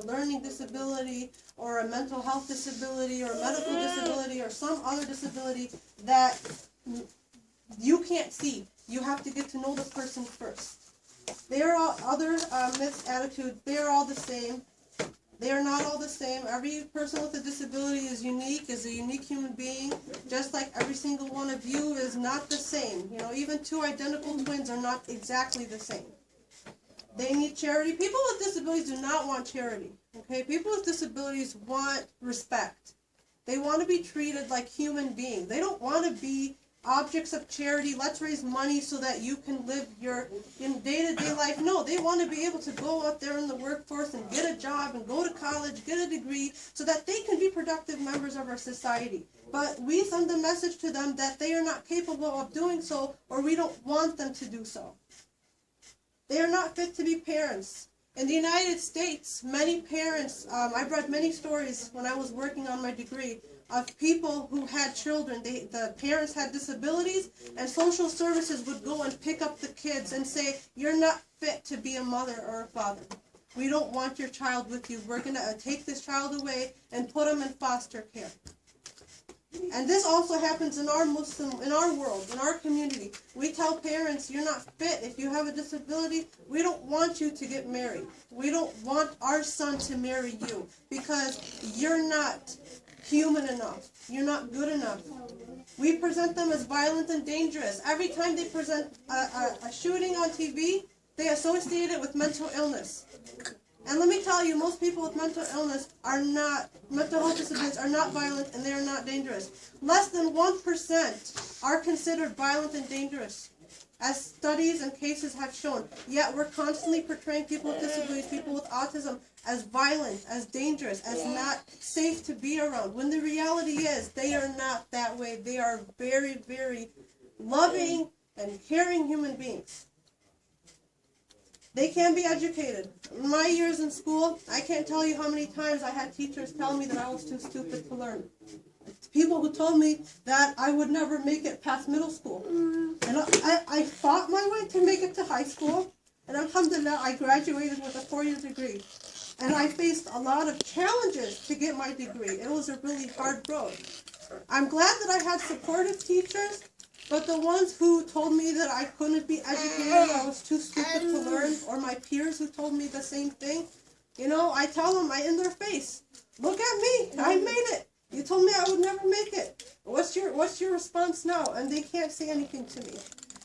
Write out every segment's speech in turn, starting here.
learning disability or a mental health disability or a medical disability or some other disability that you can't see. You have to get to know the person first. They are all other myths, attitudes. They are all the same. They are not all the same. Every person with a disability is unique, is a unique human being, just like every single one of you is not the same. You know, even two identical twins are not exactly the same. They need charity. People with disabilities do not want charity. Okay? People with disabilities want respect. They want to be treated like human beings. They don't want to be objects of charity. Let's raise money so that you can live your day-to-day life. No, they want to be able to go out there in the workforce and get a job and go to college, get a degree, so that they can be productive members of our society. But we send a message to them that they are not capable of doing so, or we don't want them to do so. They are not fit to be parents. In the United States, many parents, I've read many stories when I was working on my degree, of people who had children. The parents had disabilities, and social services would go and pick up the kids and say, you're not fit to be a mother or a father. We don't want your child with you. We're going to take this child away and put him in foster care. And this also happens in our world, in our community. We tell parents, you're not fit. If you have a disability, we don't want you to get married. We don't want our son to marry you because you're not human enough. You're not good enough. We present them as violent and dangerous. Every time they present a shooting on TV, they associate it with mental illness. And let me tell you, most people with mental illness mental health disabilities are not violent, and they are not dangerous. Less than 1% are considered violent and dangerous, as studies and cases have shown. Yet we're constantly portraying people with disabilities, people with autism, as violent, as dangerous, as not safe to be around. When the reality is, they are not that way. They are very, very loving and caring human beings. They can be educated. In my years in school, I can't tell you how many times I had teachers tell me that I was too stupid to learn. People who told me that I would never make it past middle school. And I fought my way to make it to high school, and alhamdulillah, I graduated with a 4-year degree. And I faced a lot of challenges to get my degree. It was a really hard road. I'm glad that I had supportive teachers, but the ones who told me that I couldn't be educated, I was too stupid to learn, or my peers who told me the same thing, you know, I tell them in their face, look at me, I made it. You told me I would never make it. What's your response now? And they can't say anything to me.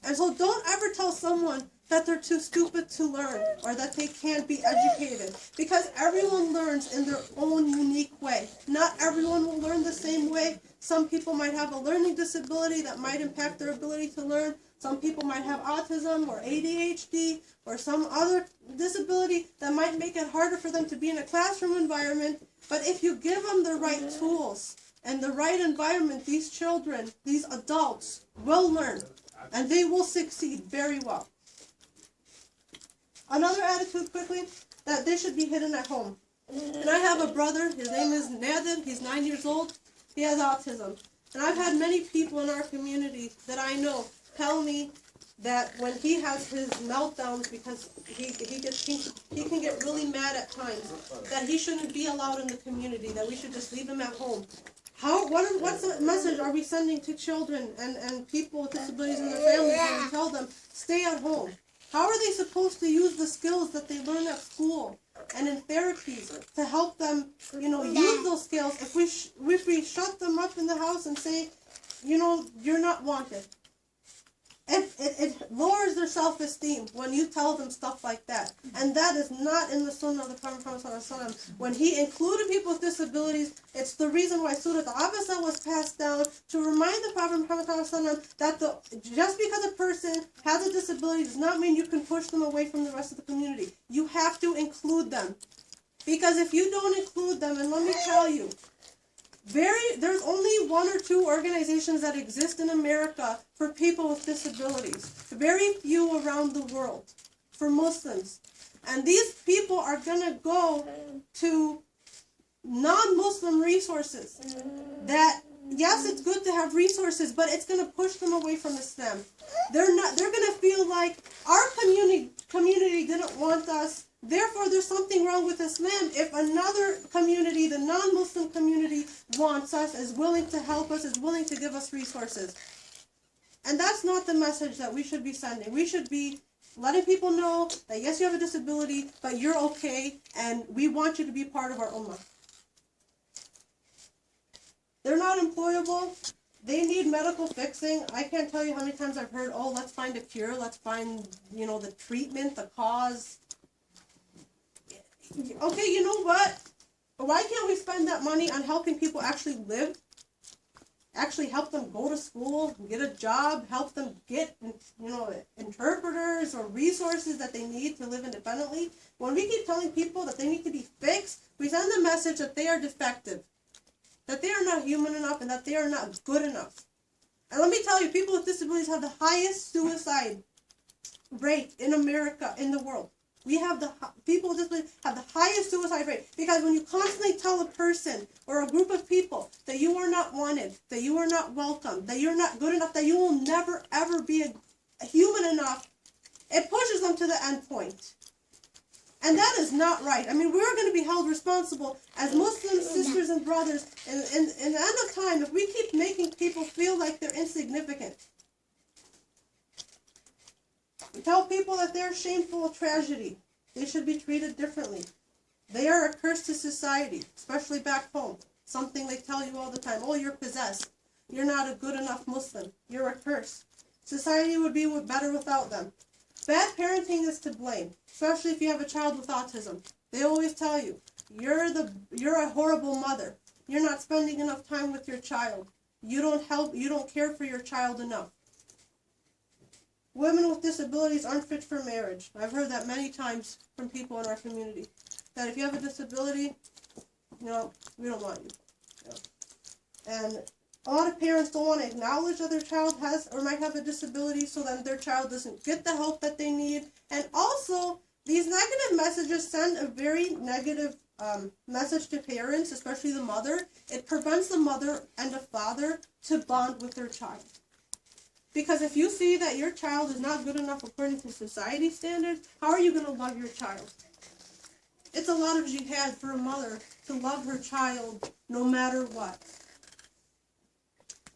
And so don't ever tell someone that they're too stupid to learn or that they can't be educated, because everyone learns in their own unique way. Not everyone will learn the same way. Some people might have a learning disability that might impact their ability to learn. Some people might have autism or ADHD or some other disability that might make it harder for them to be in a classroom environment. But if you give them the right tools and the right environment, these children, these adults will learn, and they will succeed very well. Another attitude, quickly, that they should be hidden at home. And I have a brother, his name is Nadir, he's 9 years old, he has autism. And I've had many people in our community that I know tell me that when he has his meltdowns, because he can get really mad at times, that he shouldn't be allowed in the community, that we should just leave him at home. What's the message are we sending to children and people with disabilities and their families when we tell them, stay at home? How are they supposed to use the skills that they learn at school and in therapies to help them, use those skills if we shut them up in the house and say, you're not wanted? It lowers their self-esteem when you tell them stuff like that. And that is not in the Sunnah of the Prophet Muhammad. When he included people with disabilities, it's the reason why Surah Al-Abasa was passed down, to remind the Prophet Muhammad that just because a person has a disability does not mean you can push them away from the rest of the community. You have to include them. Because if you don't include them, and let me tell you, there's only 1 or 2 organizations that exist in America for people with disabilities. Very few around the world for Muslims. And these people are going to go to non-Muslim resources that, yes, it's good to have resources, but it's going to push them away from Islam. They're going to feel like our community didn't want us. Therefore, there's something wrong with Islam if another community, the non-Muslim community, wants us, is willing to help us, is willing to give us resources. And that's not the message that we should be sending. We should be letting people know that yes, you have a disability, but you're okay, and we want you to be part of our ummah. They're not employable. They need medical fixing. I can't tell you how many times I've heard, oh, let's find a cure, let's find, the treatment, the cause. Okay, you know what? Why can't we spend that money on helping people actually live? Actually help them go to school, get a job, help them get, interpreters or resources that they need to live independently. When we keep telling people that they need to be fixed, we send the message that they are defective, that they are not human enough, and that they are not good enough. And let me tell you, people with disabilities have the highest suicide rate in America, in the world. People with disabilities have the highest suicide rate, because when you constantly tell a person or a group of people that you are not wanted, that you are not welcome, that you're not good enough, that you will never ever be a human enough, it pushes them to the end point. And that is not right. I mean, we're going to be held responsible as Muslim sisters and brothers in the end of time if we keep making people feel like they're insignificant. We tell people that they're shameful tragedy. They should be treated differently. They are a curse to society, especially back home. Something they tell you all the time. Oh, you're possessed. You're not a good enough Muslim. You're a curse. Society would be better without them. Bad parenting is to blame, especially if you have a child with autism. They always tell you, you're a horrible mother. You're not spending enough time with your child. You don't care for your child enough. Women with disabilities aren't fit for marriage. I've heard that many times from people in our community. That if you have a disability, we don't want you. And a lot of parents don't want to acknowledge that their child has or might have a disability, so that their child doesn't get the help that they need. And also, these negative messages send a very negative message to parents, especially the mother. It prevents the mother and the father to bond with their child. Because if you see that your child is not good enough according to society standards, how are you going to love your child? It's a lot of jihad for a mother to love her child no matter what.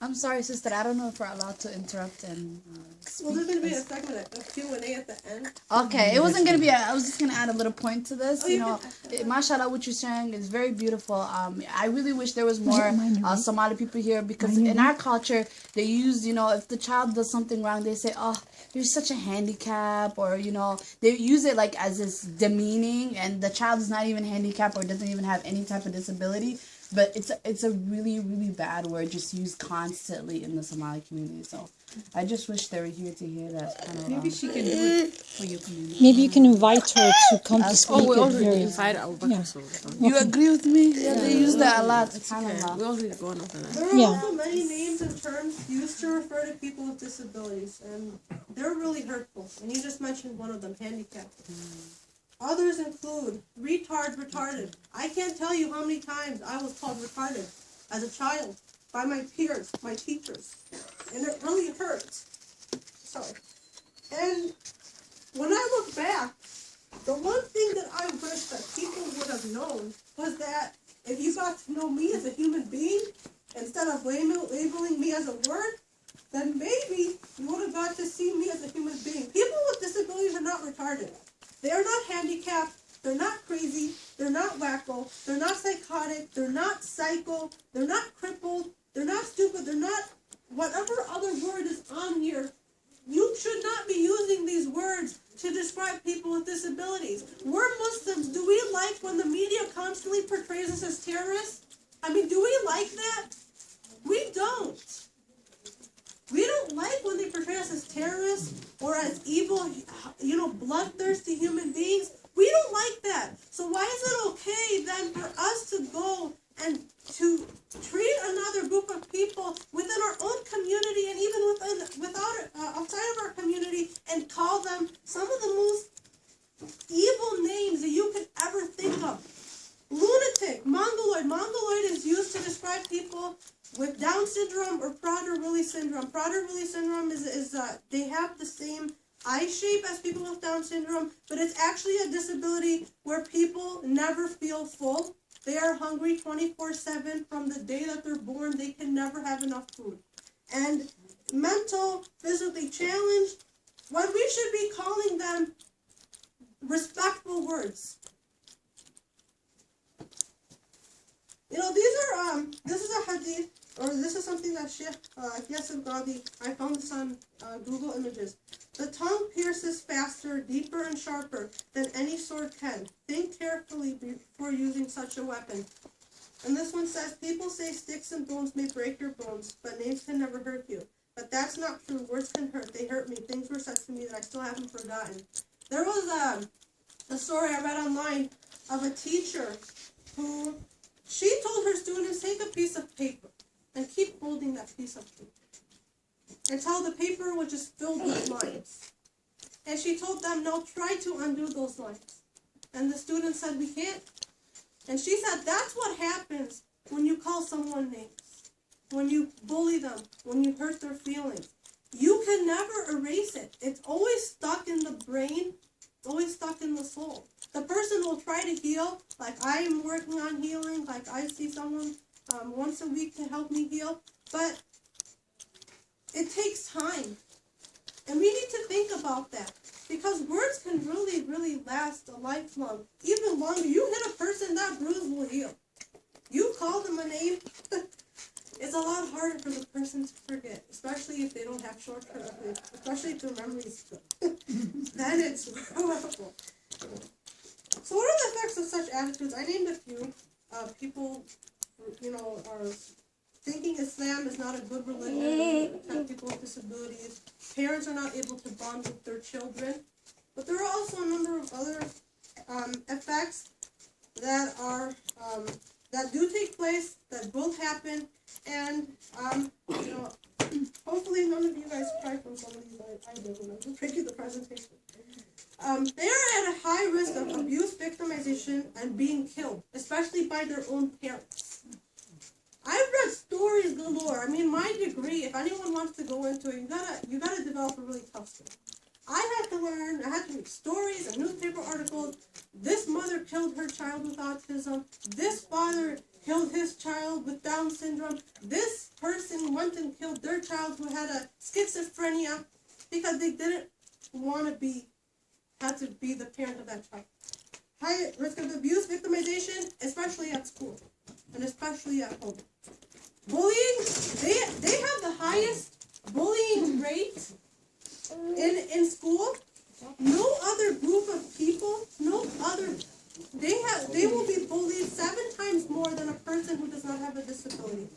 I'm sorry, sister. I don't know if we're allowed to interrupt and speak. Well, there's going to be a segment, a Q&A at the end. Okay, it wasn't going to be I was just going to add a little point to this. Mashallah, what you're saying is very beautiful. I really wish there was more Somali people here, because in our culture, they use, if the child does something wrong, they say, oh, there's such a handicap, or, they use it like as this demeaning, and the child is not even handicapped or doesn't even have any type of disability. But it's a really, really bad word just used constantly in the Somali community. So I just wish they were here to hear that. Kind of, maybe she can do it for your community. Maybe you can invite her to come to speak. We already invited Abu Bakr. So you agree with me? Yeah, they use that a lot. Okay. We already going over that. There are also many names and terms used to refer to people with disabilities, and they're really hurtful. And you just mentioned one of them, handicapped. Others include retarded. I can't tell you how many times I was called retarded as a child by my peers, my teachers. And it really hurts. And when I look back, the one thing that I wish that people would have known was that if you got to know me as a human being, instead of labeling me as a word, then maybe you would have got to see me as a human being. People with disabilities are not retarded. They're not handicapped, they're not crazy, they're not wacko, they're not psychotic, they're not psycho, they're not crippled, they're not stupid, they're not whatever other word is on here. You should not be using these words to describe people with disabilities. We're Muslims. Do we like when the media constantly portrays us as terrorists? I mean, do we like that? We don't. We don't like when they portray us as terrorists or as evil, bloodthirsty human beings. We don't like that. So why is it okay then for us to go and to treat another group of people within our own community and even outside of our community and call them some of the most evil names that you could ever think of? Lunatic, mongoloid. Mongoloid is used to describe people with Down syndrome or Prader-Willi syndrome. Prader-Willi syndrome is they have the same eye shape as people with Down syndrome, but it's actually a disability where people never feel full. They are hungry 24/7 from the day that they're born. They can never have enough food. And mental, physically challenged, when we should be calling them respectful words. You know, these are, this is a hadith, or this is something that Sheikh Yasir Ghazi, I found this on Google Images. The tongue pierces faster, deeper, and sharper than any sword can. Think carefully before using such a weapon. And this one says, people say sticks and bones may break your bones, but names can never hurt you. But that's not true. Words can hurt. They hurt me. Things were said to me that I still haven't forgotten. There was a story I read online of a teacher who, she told her students, take a piece of paper and keep holding that piece of paper until the paper was just filled with lines. And she told them, no, try to undo those lines. And the students said, we can't. And she said, that's what happens when you call someone names, when you bully them, when you hurt their feelings. You can never erase it. It's always stuck in the brain. It's always stuck in the soul. The person will try to heal, like I am working on healing, like I see someone once a week to help me heal, but it takes time. And we need to think about that, because words can really, really last a lifelong, even longer. You hit a person, that bruise will heal. You call them a name, it's a lot harder for the person to forget, especially if they don't have short-term memory, especially if their memory is good. Then it's horrible. So what are the effects of such attitudes? I named a few. People, you know, are thinking Islam is not a good religion, doesn't protect people with disabilities. Parents are not able to bond with their children. But there are also a number of other effects that are that do take place, that will happen, and you know, hopefully none of you guys cry from some of these. I did when I was making the presentation. They are at a high risk of abuse, victimization, and being killed, especially by their own parents. I've read stories galore. I mean, my degree, if anyone wants to go into it, you gotta develop a really tough skill. I had to read stories and newspaper articles. This mother killed her child with autism. This father killed his child with Down syndrome. This person went and killed their child who had a schizophrenia because they didn't want to had to be the parent of that child. High risk of abuse, victimization, especially at school and especially at home. Bullying, they have the highest bullying rate in school. No other group of people, they will be bullied 7 times more than a person who does not have a disability.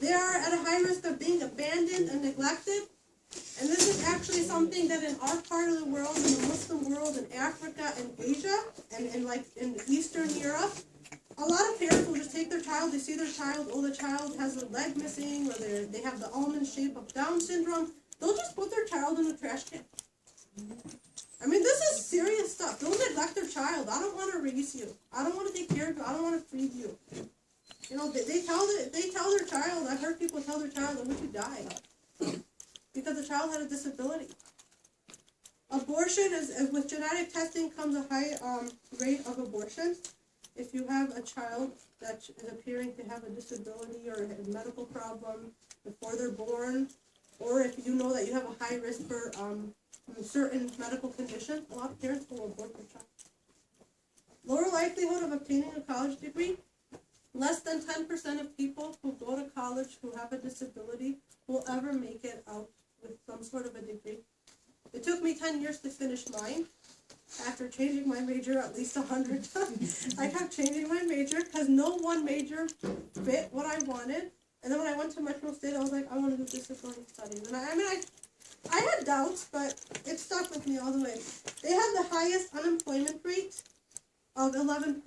They are at a high risk of being abandoned and neglected. And this is actually something that in our part of the world, in the Muslim world, in Africa and Asia, and like in Eastern Europe, a lot of parents will just take their child, they see their child, oh, the child has a leg missing, or they have the almond shape of Down syndrome, they'll just put their child in a trash can. I mean, this is serious stuff. Don't neglect their child. I don't want to raise you. I don't want to take care of you. I don't want to feed you. You know, they tell their child, I've heard people tell their child, I wish you died. Because the child had a disability. Abortion with genetic testing comes a high rate of abortion. If you have a child that is appearing to have a disability or a medical problem before they're born, or if you know that you have a high risk for certain medical conditions, a lot of parents will abort their child. Lower likelihood of obtaining a college degree. Less than 10% of people who go to college who have a disability will ever make it out with some sort of a degree. It took me 10 years to finish mine. After changing my major at least 100 times, I kept changing my major because no one major fit what I wanted. And then when I went to Metro State, I was like, I want to do disability studies. And I had doubts, but it stuck with me all the way. They have the highest unemployment rate of 11%.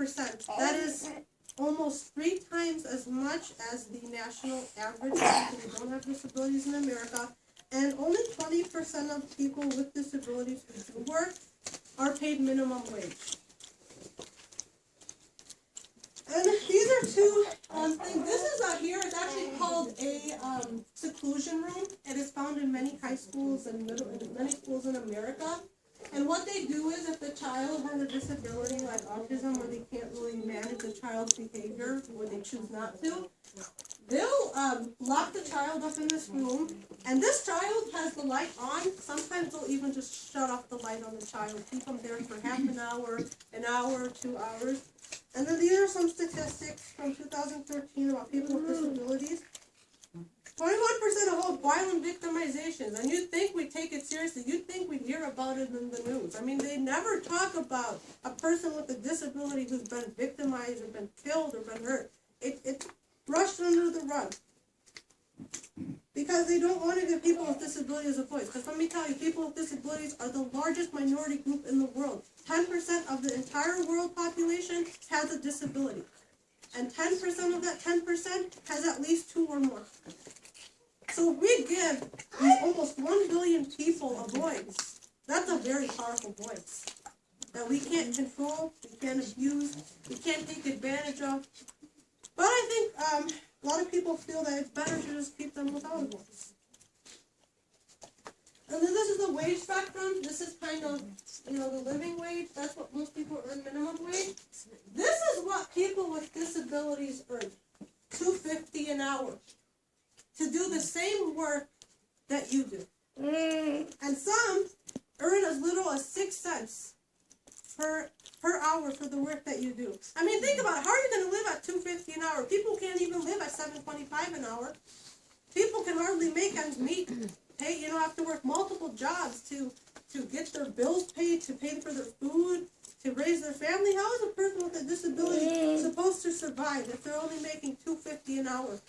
That is almost 3 times as much as the national average for people who don't have disabilities in America. And only 20% of people with disabilities who do work are paid minimum wage. And these are 2 things. This is here, it's actually called called a seclusion room. It is found in many high schools and many schools in America. And what they do is, if the child has a disability like autism, or they can't really manage the child's behavior, or they choose not to, they'll lock the child up in this room, and this child has the light on. Sometimes they'll even just shut off the light on the child, keep them there for half an hour, 2 hours. And then these are some statistics from 2013 about people with disabilities. 21% of all violent victimizations, and you'd think we'd take it seriously. You'd think we'd hear about it in the news. I mean, they never talk about a person with a disability who's been victimized or been killed or been hurt. It's brushed under the rug because they don't want to give people with disabilities a voice. Because let me tell you, people with disabilities are the largest minority group in the world. 10% of the entire world population has a disability. And 10% of that 10% has at least 2 or more. So if we give these almost 1 billion people a voice, that's a very powerful voice that we can't control, we can't abuse, we can't take advantage of. But I think a lot of people feel that it's better to just keep them without a voice. And then this is the wage spectrum. This is kind of, the living wage. That's what most people earn, minimum wage. This is what people with disabilities earn, $2.50 an hour, to do the same work that you do. And some earn as little as 6 cents per hour for the work that you do. I mean, think about it. How are you going to live at $2.50 an hour? People can't even live at $7.25 an hour. People can hardly make ends meet. Have to work multiple jobs to get their bills paid, to pay for their food, to raise their family. How is a person with a disability supposed to survive if they're only making $2.50 an hour?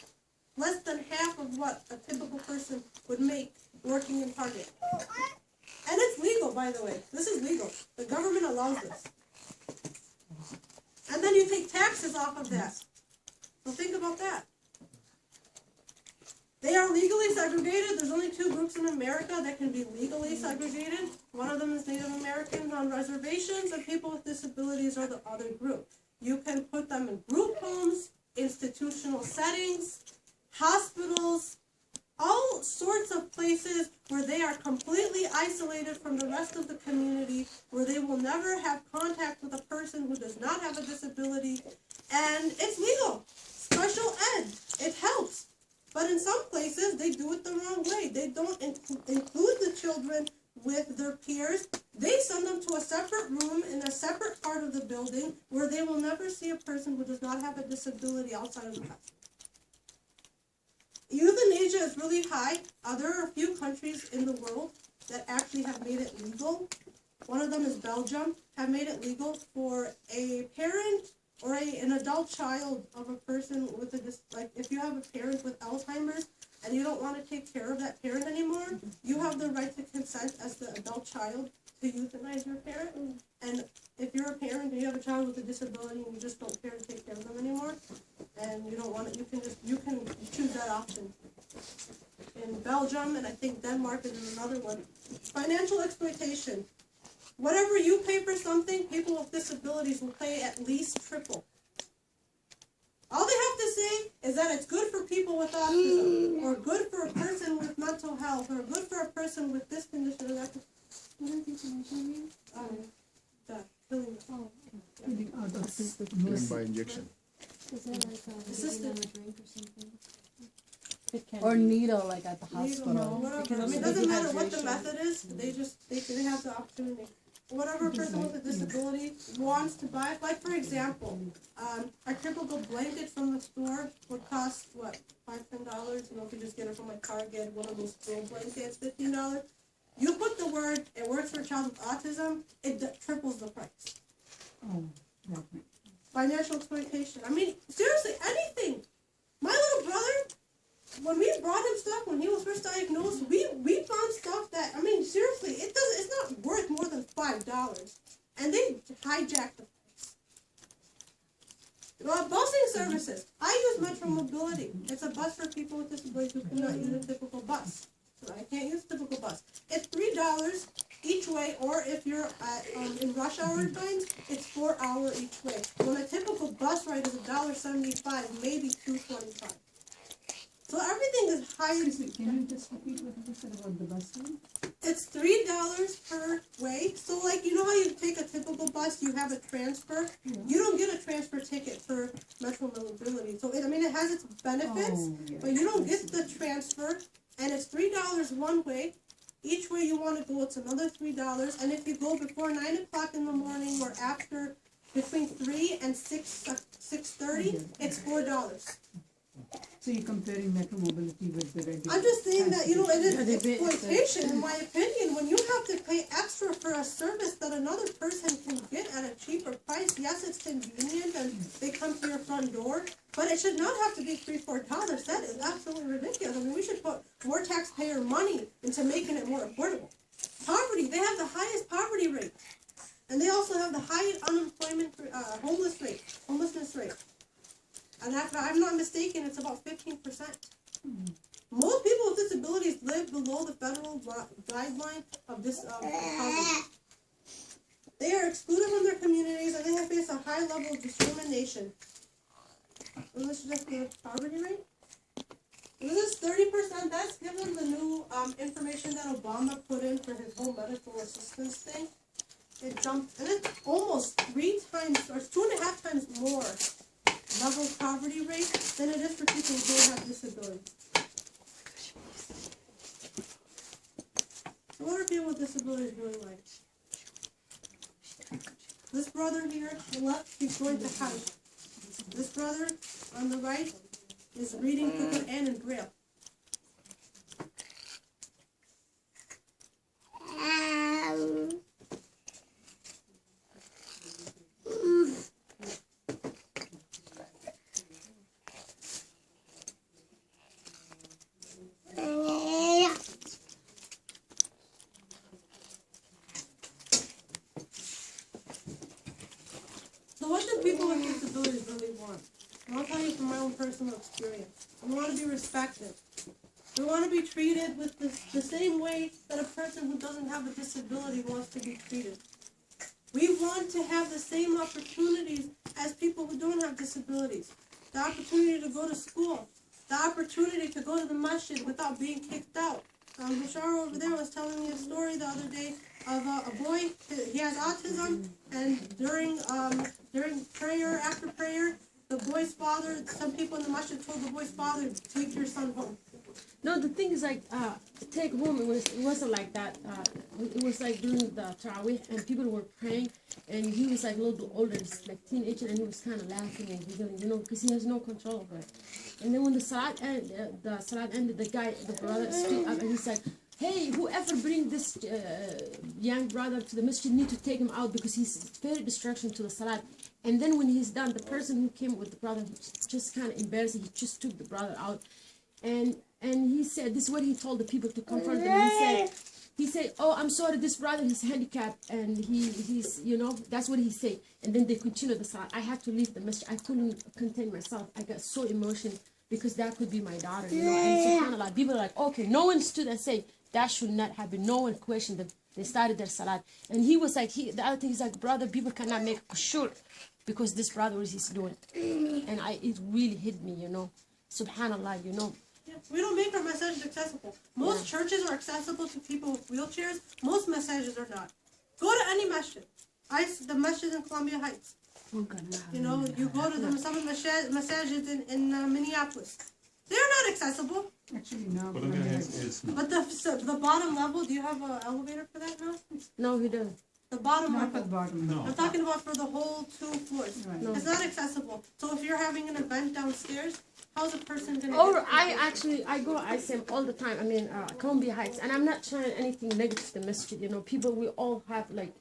Less than half of what a typical person would make working in Target. And it's legal, by the way. This is legal. The government allows this. And then you take taxes off of that. So think about that. They are legally segregated. There's only 2 groups in America that can be legally segregated. One of them is Native Americans on reservations, and people with disabilities are the other group. You can put them in group homes, institutional settings, hospitals, all sorts of places where they are completely isolated from the rest of the community, where they will never have contact with a person who does not have a disability. And it's legal. Special ed. It helps. But in some places, they do it the wrong way. They don't include the children with their peers. They send them to a separate room in a separate part of the building where they will never see a person who does not have a disability outside of the house. Euthanasia is really high. There are a few countries in the world that actually have made it legal. One of them is Belgium, have made it legal for a parent or an adult child of a person with if you have a parent with Alzheimer's and you don't want to take care of that parent anymore, you have the right to consent as the adult child to euthanize your parent. And if you're a parent and you have a child with a disability and you just don't care to take care of them anymore, and you don't want it, you can choose that option. In Belgium, and I think Denmark is another one. Financial exploitation. Whatever you pay for something, people with disabilities will pay at least triple. All they have to say is that it's good for people with autism, or good for a person with mental health, or good for a person with this condition or that condition. What is euthanasia? Killing. Killing by injection. Is that like Assisted. a drink or something? Or needle, like at the hospital. Whatever. I mean, it doesn't matter what the method is. They have the opportunity. Whatever a person with a disability wants to buy, like for example, a typical blanket from the store would cost what, $5-10? If you just get it from like Target, one of those throw blankets, $15. You put the word "it works for a child with autism," it triples the price. Financial exploitation. I mean, seriously, anything. My little brother, when we brought him stuff when he was first diagnosed, we found stuff that, I mean, seriously, it's not worth more than $5, and they hijacked the price. Busing services. I use Metro Mobility. It's a bus for people with disabilities who cannot use a typical bus. So I can't use a typical bus. It's $3 each way, or if you're in rush hour times, it's $4 each way. When a typical bus ride is $1.75, maybe $2.25. So everything is high. Can you just repeat what you said about the bus fee? It's $3 per way. So like you know how you take a typical bus, you have a transfer. Yeah. You don't get a transfer ticket for Metro Mobility. So I mean it has its benefits, Yeah. but you don't get the transfer, and it's $3 one way. Each way you want to go, it's another $3. And if you go before 9 o'clock in the morning or after between 3 and 6:30, it's $4. So you're comparing Metro Mobility with the regular? I'm just saying that, you know, it is Yeah, they pay- exploitation, in my opinion, when you have to pay extra for a service that another person can get at a cheaper price. Yes, it's convenient and they come to your front door, but it should not have to be $3-4. That is absolutely ridiculous. I mean, we should put more taxpayer money into making it more affordable. Poverty, they have the highest poverty rate. And they also have the highest homelessness rate. And if I'm not mistaken, it's about 15%. Most people with disabilities live below the federal guideline of this poverty. They are excluded from their communities and they have faced a high level of discrimination. And this is just the poverty rate. This is 30%. That's given the new information that Obama put in for his whole medical assistance thing. It jumped, and it's almost 3 times or 2.5 times more level poverty rate than it is for people who don't have disabilities. So what are people with disabilities doing like? This brother here on the left, he's going to Hajj. This brother on the right is reading the Quran in Braille. So what do people with disabilities really want? And I'll tell you from my own personal experience. They want to be respected. They want to be treated with the same way that a person who doesn't have a disability wants to be treated. We want to have the same opportunities as people who don't have disabilities. The opportunity to go to school. The opportunity to go to the masjid without being kicked out. Bashar over there was telling me a story the other day of a boy. He has autism, and during prayer, after prayer, the boy's father, some people in the masjid told the boy's father, take your son home. No, the thing is like, take home, it wasn't like that. It was like during the Tarawih and people were praying and he was like a little bit older, like teenager, and he was kind of laughing and giggling, you know, because he has no control over it. And then when the salat ended, the brother stood up and he said, hey, whoever bring this young brother to the masjid need to take him out because he's very distraction to the salat. And then when he's done, the person who came with the brother, just kind of embarrassed, he just took the brother out. And he said, this is what he told the people to confront him. He said, oh, I'm sorry, this brother is handicapped, and he's, you know, that's what he said. And then they continued the salat. I had to leave the masjid. I couldn't contain myself. I got so emotional because that could be my daughter, you know. And subhanAllah, people are like, okay, no one stood and said, that should not happen. No one questioned them. They started their salat. And he was like, the other thing is like, brother, people cannot make kushur because this brother is doing. And it really hit me, you know. Subhanallah, you know. Yeah, we don't make our messages accessible. Most churches are accessible to people with wheelchairs. Most messages are not. Go to any masjid. The masjid in Columbia Heights. You know, you go to some of the masajids in Minneapolis. They're not accessible. Actually, no. But the bottom level, do you have an elevator for that now? No, he doesn't. The bottom Not level. at the bottom. No. I'm talking about for the whole 2 floors. Right. No. It's not accessible. So if you're having an event downstairs, how's a person gonna? Or I go ISM all the time. I mean, Columbia Heights, and I'm not trying anything negative to the masjid. You know, people, we all have like,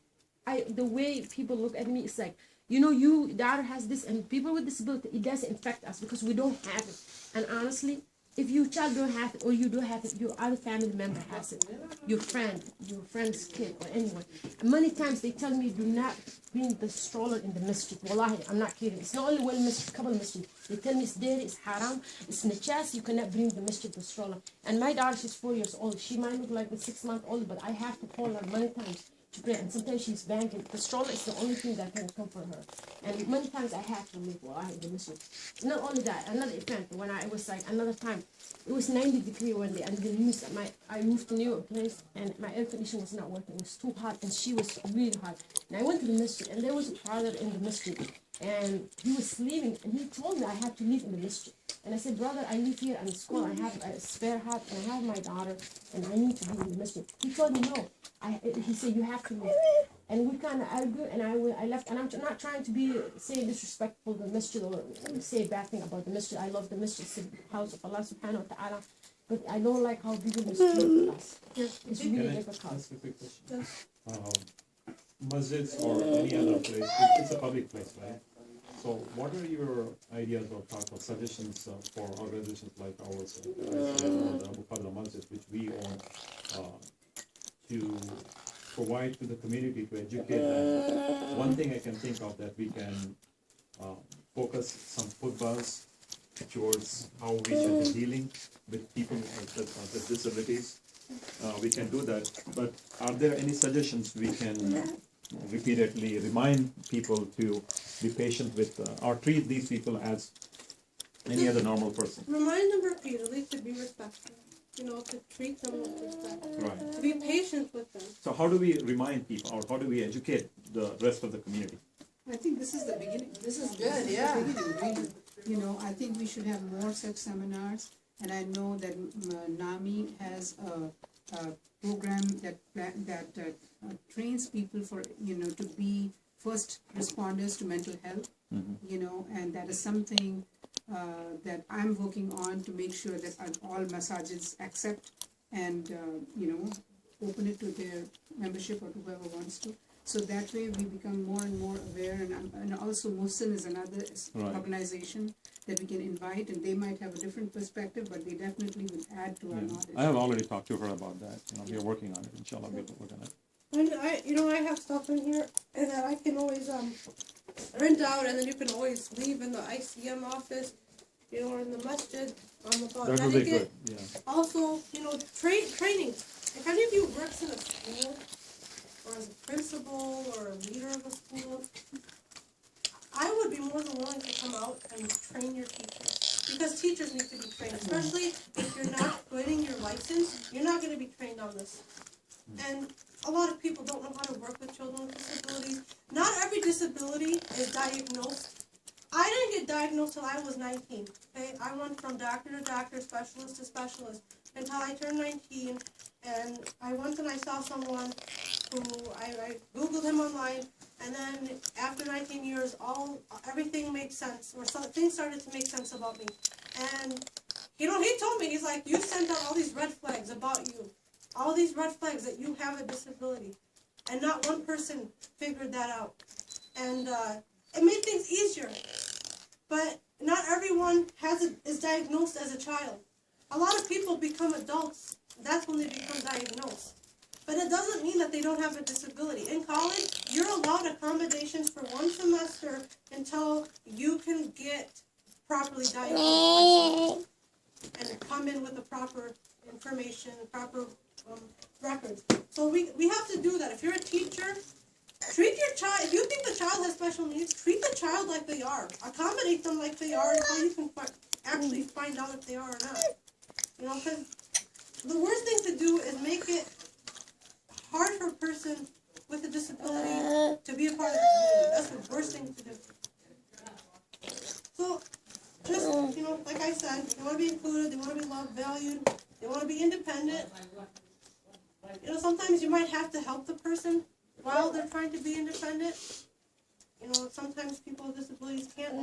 the way people look at me is like, you know, your daughter has this, and people with disability, it doesn't affect us because we don't have it. And honestly, if your child don't have it or you don't have it, your other family member has it. Your friend's kid or anyone. And many times they tell me, do not bring the stroller in the masjid. Wallahi, I'm not kidding. It's not only one masjid, couple masjid. They tell me it's dirty, it's haram, it's najas, you cannot bring the masjid, the stroller. And my daughter, she's 4 years old. She might look like a 6-month old, but I have to call her many times. to play, and sometimes she's banging. The stroller is the only thing that can comfort her. And many times I had to leave while I had the mission. Not only that, another event when I was like another time, it was 90 degrees one day, and the news I moved to new place, and my air conditioner was not working. It was too hot, and she was really hot. And I went to the masjid, and there was a brother in the masjid, and he was sleeping, and he told me I had to leave in the masjid. And I said, brother, I live here in school. I have a spare hat, and I have my daughter, and I need to be in the masjid. He told me no. He said you have to leave. And we kind of argued, and I left. And I'm not trying to say disrespectful to the masjid or say bad thing about the masjid. I love the masjid, it's the house of Allah subhanahu wa ta'ala. But I don't like how people mistreat us. It's really difficult. That's a quick question. Masjids or any other place, it's a public place, right? So what are your ideas or thoughts or suggestions for organizations like ours, the Abu Fadl Masjid, which we own, to provide to the community to educate them? One thing I can think of that we can focus some footballs towards how we should be dealing with people with disabilities. We can do that, but are there any suggestions we can repeatedly remind people to be patient with or treat these people as any other normal person? Remind them repeatedly to be respectful. To treat them with respect. Right. To be patient with them. So how do we remind people, or how do we educate the rest of the community? I think this is the beginning. This is good, yeah. Really. I think we should have more such seminars, and I know that NAMI has a program that trains people for, to be first responders to mental health, and that is something that I'm working on to make sure that all masajids accept and, open it to their membership or to whoever wants to. So that way we become more and more aware, and also Muhsin is another organization that we can invite, and they might have a different perspective, but they definitely will add to our knowledge. I have already talked to her about that. We are working on it. Inshallah, we'll work on it. And I have stuff in here and that I can always print out, and then you can always leave in the ICM office, or in the masjid. About That would be etiquette. good. Yeah. Also, training. If any of you works in a school, or as a principal or a leader of a school, I would be more than willing to come out and train your teachers. Because teachers need to be trained, especially if you're not getting your license, you're not going to be trained on this. And a lot of people don't know how to work with children with disabilities. Not every disability is diagnosed. I didn't get diagnosed till I was 19. Okay? I went from doctor to doctor, specialist to specialist, until I turned 19. And I went and I saw someone who I Googled him online, and then after 19 years, everything made sense, or things started to make sense about me. And he told me, he's like, you sent out all these red flags about you, all these red flags that you have a disability, and not one person figured that out. And it made things easier, but not everyone is diagnosed as a child. A lot of people become adults. That's when they become diagnosed. But it doesn't mean that they don't have a disability. In college, you're allowed accommodations for 1 semester until you can get properly diagnosed and come in with the proper information, proper records. So we have to do that. If you're a teacher, treat your child, if you think the child has special needs, treat the child like they are. Accommodate them like they are until you can actually find out if they are or not. Because the worst thing to do is make it hard for a person with a disability to be a part of the community. That's the worst thing to do. So, just, like I said, they want to be included, they want to be loved, valued, they want to be independent. Sometimes you might have to help the person while they're trying to be independent. Sometimes people with disabilities can't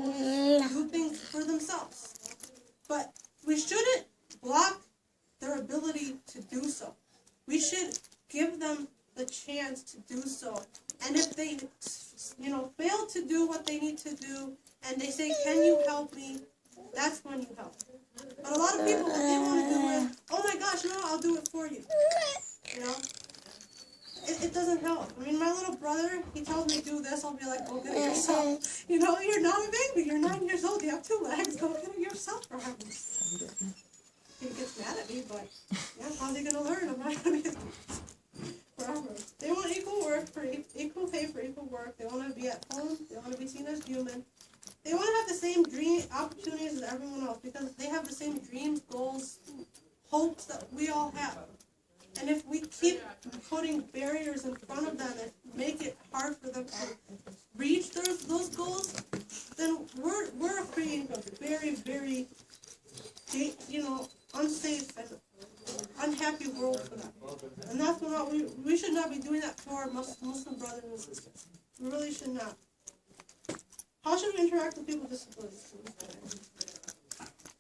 do things for themselves. But we shouldn't block their ability to do so. We should give them the chance to do so. And if they, fail to do what they need to do, and they say, can you help me? That's when you help. But a lot of people, what they want to do is, oh my gosh, no, I'll do it for you. It doesn't help. I mean, my little brother, he tells me do this, I'll be like, go get it yourself. You're not a baby, you're 9 years old, you have 2 legs, go get it yourself for heaven's sake. He gets mad at me, but how's he going to learn? I'm not going to be his They want equal work for equal pay for equal work. They want to be at home. They want to be seen as human. They want to have the same dream opportunities as everyone else because they have the same dreams, goals, hopes that we all have. And if we keep putting barriers in front of them and make it hard for them to reach those goals, then we're creating a very, very, unsafe and unhappy world for them. And that's what we should not be doing that to our Muslim brothers and sisters. We really should not. How should we interact with people with disabilities?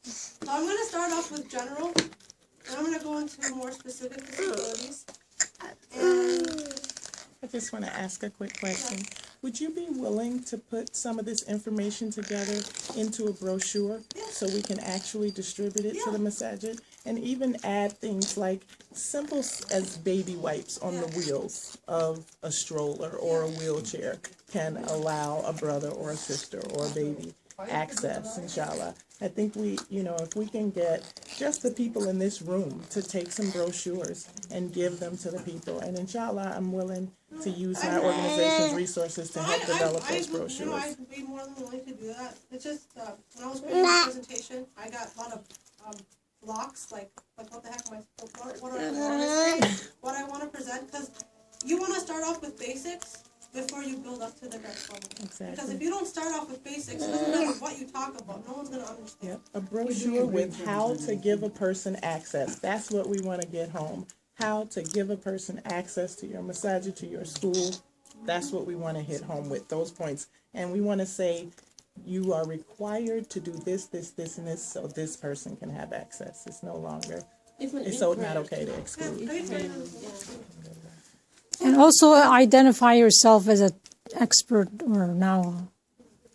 So I'm going to start off with general, and I'm going to go into more specific disabilities. And I just want to ask a quick question. Would you be willing to put some of this information together into a brochure so we can actually distribute it to the masajid? And even add things like simple as baby wipes on the wheels of a stroller or a wheelchair can allow a brother or a sister or a baby access, inshallah. I think if we can get just the people in this room to take some brochures and give them to the people, and inshallah, I'm willing to use my organization's resources to help develop those brochures. I'd be more than willing to do that. It's just, when I was creating the presentation, I got a lot of blocks, like what the heck am what I want to present, because you want to start off with basics before you build up to the next level. Exactly. Because if you don't start off with basics, it doesn't matter what you talk about. No one's going to understand. Yep. A brochure with how to give a person access. That's what we want to get home. How to give a person access to your masajid, to your school. That's what we want to hit home with, those points. And we want to say, you are required to do this, this, this, and this, so this person can have access. It's no longer, it's so not okay to exclude. And also identify yourself as an expert or now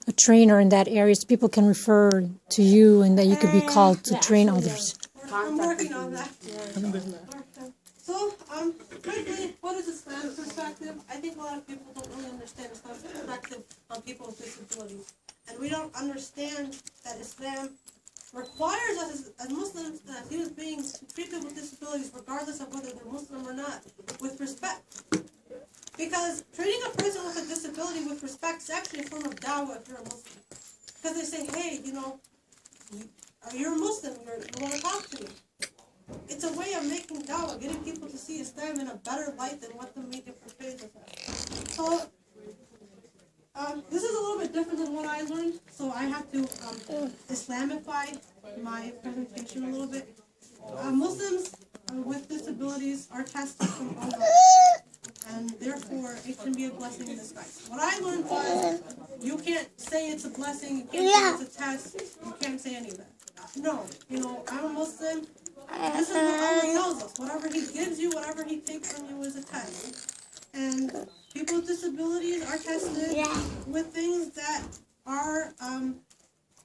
a trainer in that area so people can refer to you and that you could be called to train others. I'm working on that. So, quickly, what is Islam's perspective? I think a lot of people don't really understand Islam's perspective on people with disabilities. And we don't understand that Islam requires us as Muslims, as human beings, to treat people with disabilities, regardless of whether they're Muslim or not, with respect. Because treating a person with a disability with respect is actually a form of da'wah if you're a Muslim. Because they say, hey, you're a Muslim, you want to talk to me. It's a way of making da'wah, getting people to see Islam in a better light than what the media portrays us as. So, this is a little bit different than what I learned, so I have to Islamify my presentation a little bit. Muslims with disabilities are tested from Allah, and therefore it can be a blessing in disguise. What I learned was you can't say it's a blessing, you can't say it's a test, you can't say any of that. No, I'm a Muslim. This is what Allah tells us. Whatever He gives you, whatever He takes from you is a test. And people with disabilities are tested with things that are,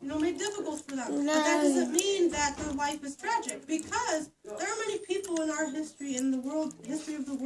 made difficult for them. But that doesn't mean that their life is tragic, because there are many people in our history, in the history of the world,